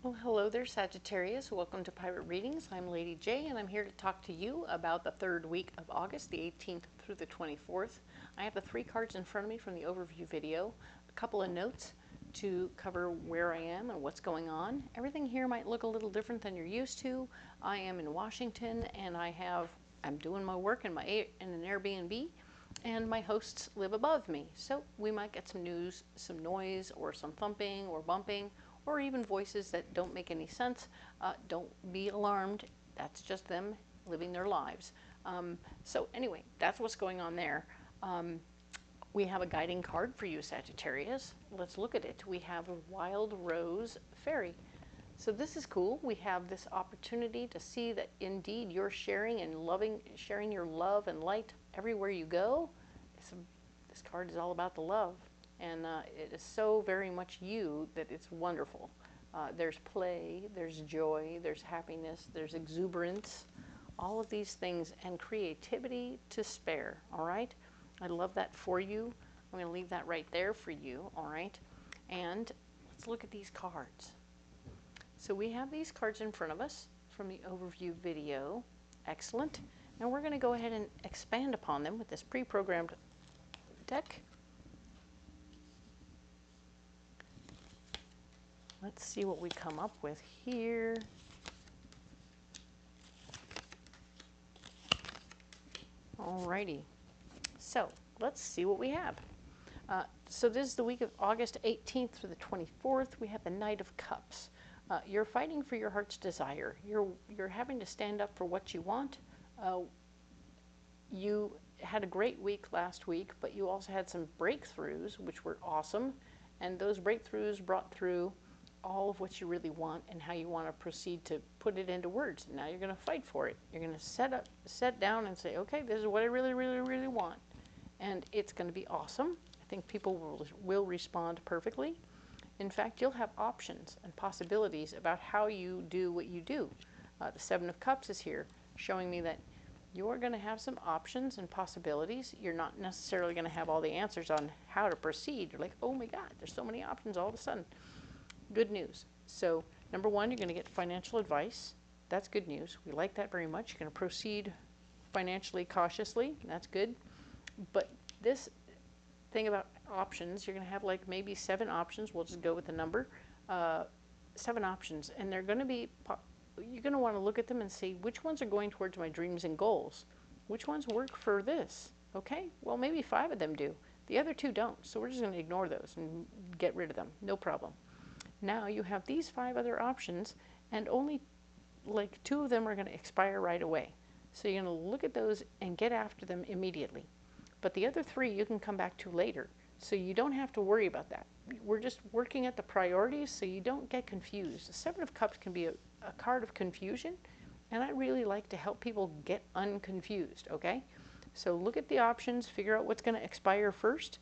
Well, hello there, Sagittarius. Welcome to Pirate Readings. I'm Lady J, and I'm here to talk to you about the third week of August, the 18th through the 24th. I have the three cards in front of me from the overview video, a couple of notes to cover where I am and what's going on. Everything here might look a little different than you're used to. I am in Washington, and I'm doing my work in an Airbnb, and my hosts live above me. So we might get some news, some noise, or some thumping or bumping, or even voices that don't make any sense. Don't be alarmed. That's just them living their lives. So anyway, that's what's going on there. We have a guiding card for you, Sagittarius. Let's look at it. We have a wild rose fairy. So this is cool. We have this opportunity to see that indeed you're sharing and loving, sharing your love and light everywhere you go. This card is all about the love. And it is so very much you that it's wonderful. There's play, there's joy, there's happiness, there's exuberance, all of these things, and creativity to spare, all right? I love that for you. I'm going to leave that right there for you, all right? And let's look at these cards. So we have these cards in front of us from the overview video. Excellent. Now we're going to go ahead and expand upon them with this pre-programmed deck. Let's see what we come up with here. Alrighty, so let's see what we have. So this is the week of August 18th through the 24th. We have the Knight of Cups. You're fighting for your heart's desire. You're having to stand up for what you want. You had a great week last week, but you also had some breakthroughs, which were awesome. And those breakthroughs brought through all of what you really want and how you want to proceed to put it into words. Now you're going to fight for it. You're going to set down and say, okay, this is what I really, really, really want. And it's going to be awesome. I think people will respond perfectly. In fact, you'll have options and possibilities about how you do what you do. The Seven of Cups is here, showing me that you're going to have some options and possibilities. You're not necessarily going to have all the answers on how to proceed. You're like, oh my God, there's so many options all of a sudden. Good news. So number one, you're going to get financial advice. That's good news. We like that very much. You're going to proceed financially cautiously. That's good. But this thing about options, you're going to have like maybe 7 options. We'll just go with the number. 7 options. And they're going to be, you're going to want to look at them and see which ones are going towards my dreams and goals. Which ones work for this? Okay, well maybe 5 of them do. The other 2 don't. So we're just going to ignore those and get rid of them. No problem. Now you have these 5 other options, and only like 2 of them are going to expire right away. So you're going to look at those and get after them immediately. But the other 3 you can come back to later. So you don't have to worry about that. We're just working at the priorities so you don't get confused. The Seven of Cups can be a card of confusion, and I really like to help people get unconfused, okay? So look at the options, figure out what's going to expire first,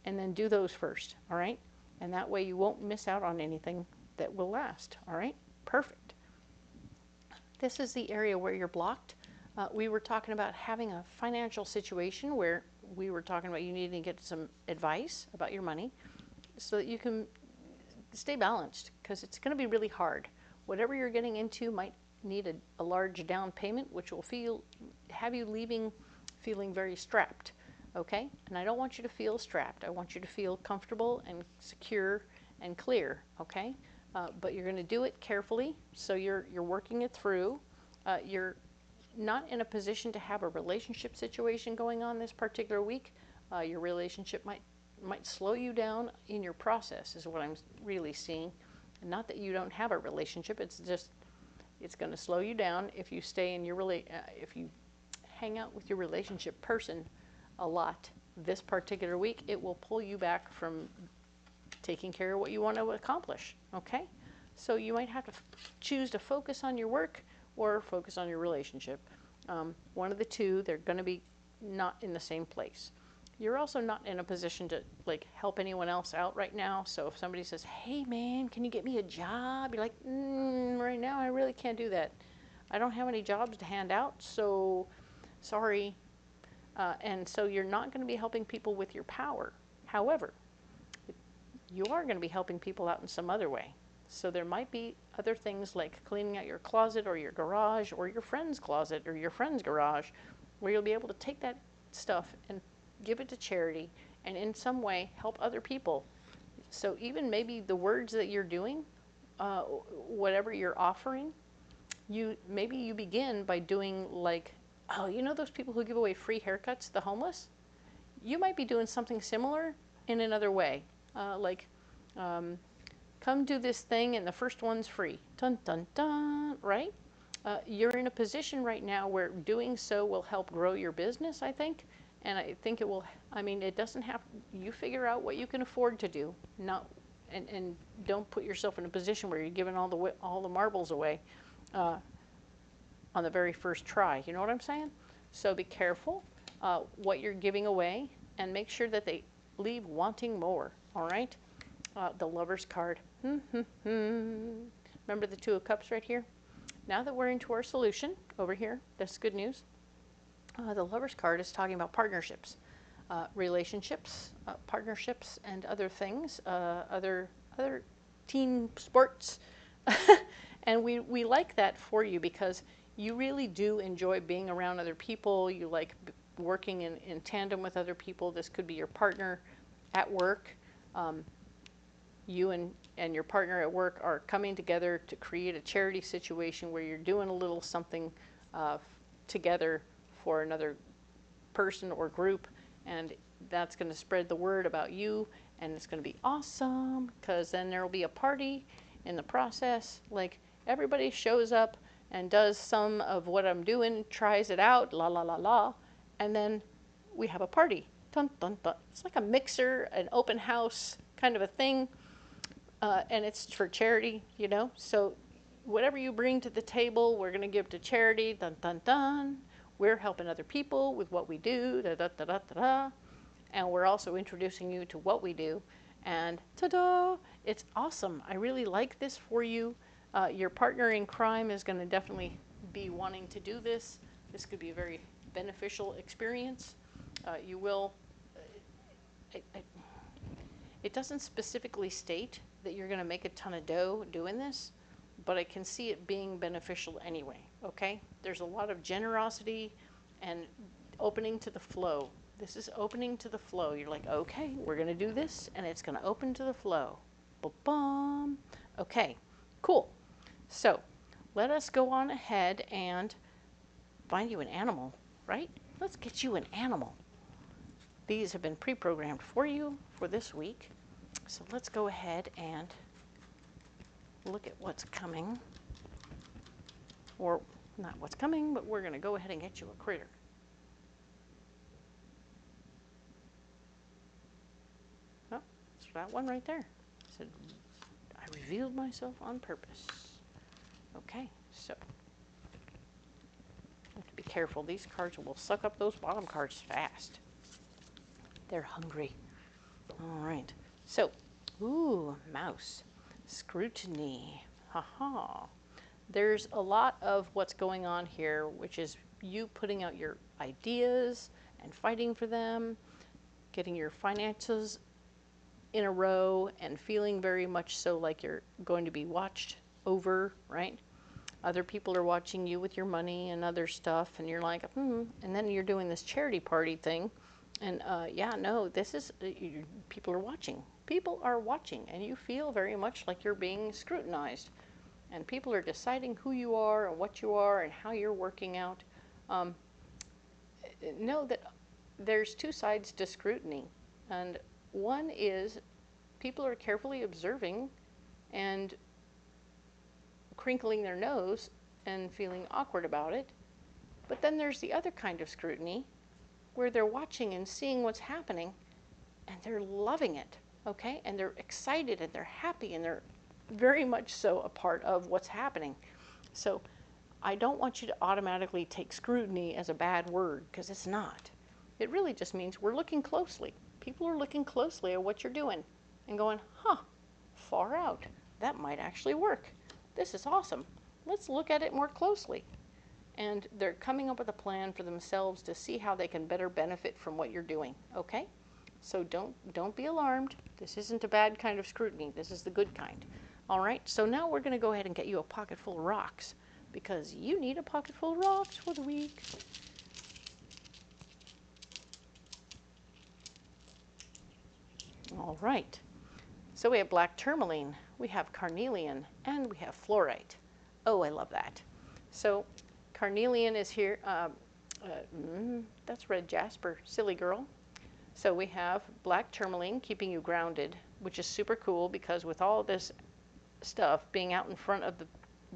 and then do those first, all right? And that way you won't miss out on anything that will last. All right? Perfect. This is the area where you're blocked. We were talking about having a financial situation where we were talking about you needing to get some advice about your money so that you can stay balanced, because it's going to be really hard. Whatever you're getting into might need a large down payment, which will have you feeling very strapped. Okay? And I don't want you to feel strapped. I want you to feel comfortable and secure and clear. Okay? But you're going to do it carefully. So you're working it through. You're not in a position to have a relationship situation going on this particular week. Your relationship might slow you down in your process, is what I'm really seeing. Not that you don't have a relationship. It's just it's going to slow you down if you stay in your if you hang out with your relationship person a lot this particular week. It will pull you back from taking care of what you want to accomplish. Okay? So you might have to choose to focus on your work or focus on your relationship. One of the two, they're going to be not in the same place. You're also not in a position to like help anyone else out right now. So if somebody says, hey man, can you get me a job? You're like, right now I really can't do that. I don't have any jobs to hand out, so sorry. And so you're not going to be helping people with your power. However, you are going to be helping people out in some other way. So there might be other things like cleaning out your closet or your garage or your friend's closet or your friend's garage, where you'll be able to take that stuff and give it to charity and in some way help other people. So even maybe the words that you're doing, whatever you're offering, maybe you begin by doing like, oh, you know those people who give away free haircuts, the homeless? You might be doing something similar in another way, come do this thing and the first one's free. Dun, dun, dun, right? You're in a position right now where doing so will help grow your business, I think. And I think it will, I mean, it doesn't have, you figure out what you can afford to do, and don't put yourself in a position where you're giving all the marbles away on the very first try. You know what I'm saying? So be careful what you're giving away and make sure that they leave wanting more, all right? The Lover's card. Remember the Two of Cups right here? Now that we're into our solution over here, that's good news. The Lover's card is talking about partnerships, relationships, partnerships, and other things, other team sports. And we like that for you because you really do enjoy being around other people. You like working in tandem with other people. This could be your partner at work. You and your partner at work are coming together to create a charity situation where you're doing a little something together for another person or group, and that's going to spread the word about you, and it's going to be awesome because then there will be a party in the process. Like everybody shows up and does some of what I'm doing, tries it out, la la la la, and then we have a party. Dun, dun, dun. It's like a mixer, an open house kind of a thing. And it's for charity, you know. So whatever you bring to the table, we're going to give to charity. Dun, dun, dun. We're helping other people with what we do. Da, da, da, da, da, da. And we're also introducing you to what we do. And ta-da! It's awesome. I really like this for you. Your partner in crime is going to definitely be wanting to do this. This could be a very beneficial experience. You will... It doesn't specifically state that you're going to make a ton of dough doing this, but I can see it being beneficial anyway, okay? There's a lot of generosity and opening to the flow. This is opening to the flow. You're like, okay, we're going to do this, and it's going to open to the flow. Ba-bum. Okay, cool. So let us go on ahead and find you an animal, right? Let's get you an animal. These have been pre-programmed for you for this week. So let's go ahead and look at what's coming. Or not what's coming, but we're going to go ahead and get you a critter. Oh, it's that one right there. It said, I revealed myself on purpose. Okay, so have to be careful. These cards will suck up those bottom cards fast. They're hungry. All right. So, ooh, mouse. Scrutiny. Haha. There's a lot of what's going on here, which is you putting out your ideas and fighting for them, getting your finances in a row and feeling very much so like you're going to be watched over, right? Other people are watching you with your money and other stuff, and you're like, and then you're doing this charity party thing. And yeah, no, this is, people are watching. People are watching, and you feel very much like you're being scrutinized. And people are deciding who you are and what you are and how you're working out. Know that there's two sides to scrutiny. And one is people are carefully observing and crinkling their nose and feeling awkward about it. But then there's the other kind of scrutiny where they're watching and seeing what's happening and they're loving it, okay? And they're excited and they're happy and they're very much so a part of what's happening. So I don't want you to automatically take scrutiny as a bad word, because it's not. It really just means we're looking closely. People are looking closely at what you're doing and going, far out. That might actually work. This is awesome. Let's look at it more closely. And they're coming up with a plan for themselves to see how they can better benefit from what you're doing, okay? So don't be alarmed. This isn't a bad kind of scrutiny. This is the good kind. All right, so now we're going to go ahead and get you a pocket full of rocks because you need a pocket full of rocks for the week. All right, so we have black tourmaline, we have carnelian, and we have fluorite. Oh, I love that. So carnelian is here. That's red jasper, silly girl. So we have black tourmaline keeping you grounded, which is super cool because with all this stuff being out in front of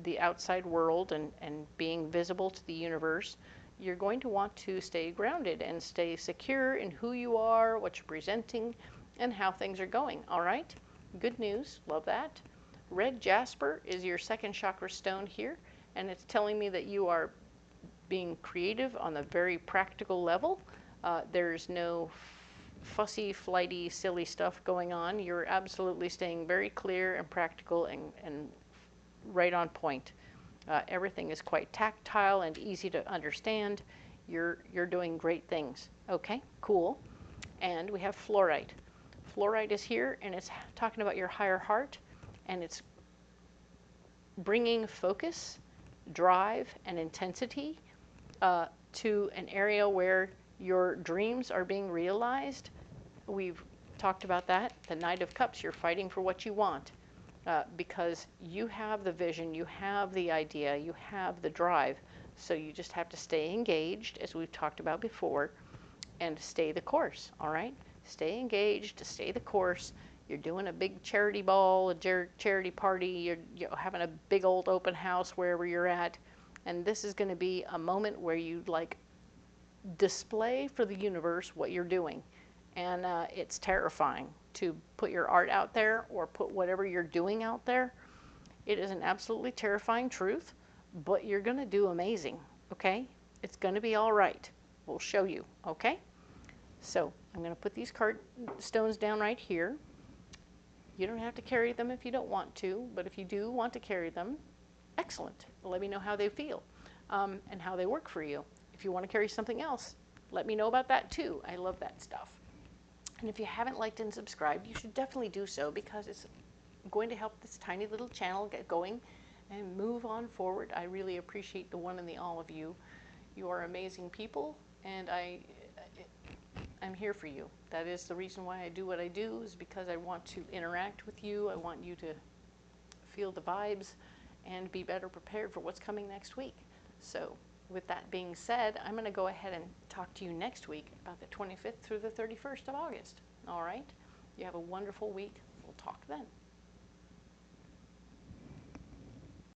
the outside world and being visible to the universe, you're going to want to stay grounded and stay secure in who you are, what you're presenting, and how things are going. All right? Good news. Love that. Red jasper is your second chakra stone here, and it's telling me that you are being creative on a very practical level. There's no fussy, flighty, silly stuff going on. You're absolutely staying very clear and practical and right on point. Everything is quite tactile and easy to understand. You're doing great things. Okay, cool. And we have fluorite. Fluorite is here, and it's talking about your higher heart, and it's bringing focus, drive, and intensity to an area where your dreams are being realized. We've talked about that. The Knight of Cups, you're fighting for what you want because you have the vision, you have the idea, you have the drive. So you just have to stay engaged, as we've talked about before, and stay the course, all right? Stay engaged, stay the course. You're doing a big charity ball, a charity party, you're having a big old open house wherever you're at, and this is going to be a moment where you like display for the universe what you're doing. And it's terrifying to put your art out there or put whatever you're doing out there. It is an absolutely terrifying truth, but you're going to do amazing, okay? It's going to be all right. We'll show you, okay? So I'm going to put these stones down right here. You don't have to carry them if you don't want to, but if you do want to carry them, excellent. Let me know how they feel and how they work for you. If you want to carry something else, let me know about that too. I love that stuff. And if you haven't liked and subscribed, you should definitely do so because it's going to help this tiny little channel get going and move on forward. I really appreciate the one and the all of you. You are amazing people, and I'm here for you. That is the reason why I do what I do, is because I want to interact with you. I want you to feel the vibes and be better prepared for what's coming next week. So with that being said, I'm going to go ahead and talk to you next week about the 25th through the 31st of August. All right? You have a wonderful week. We'll talk then.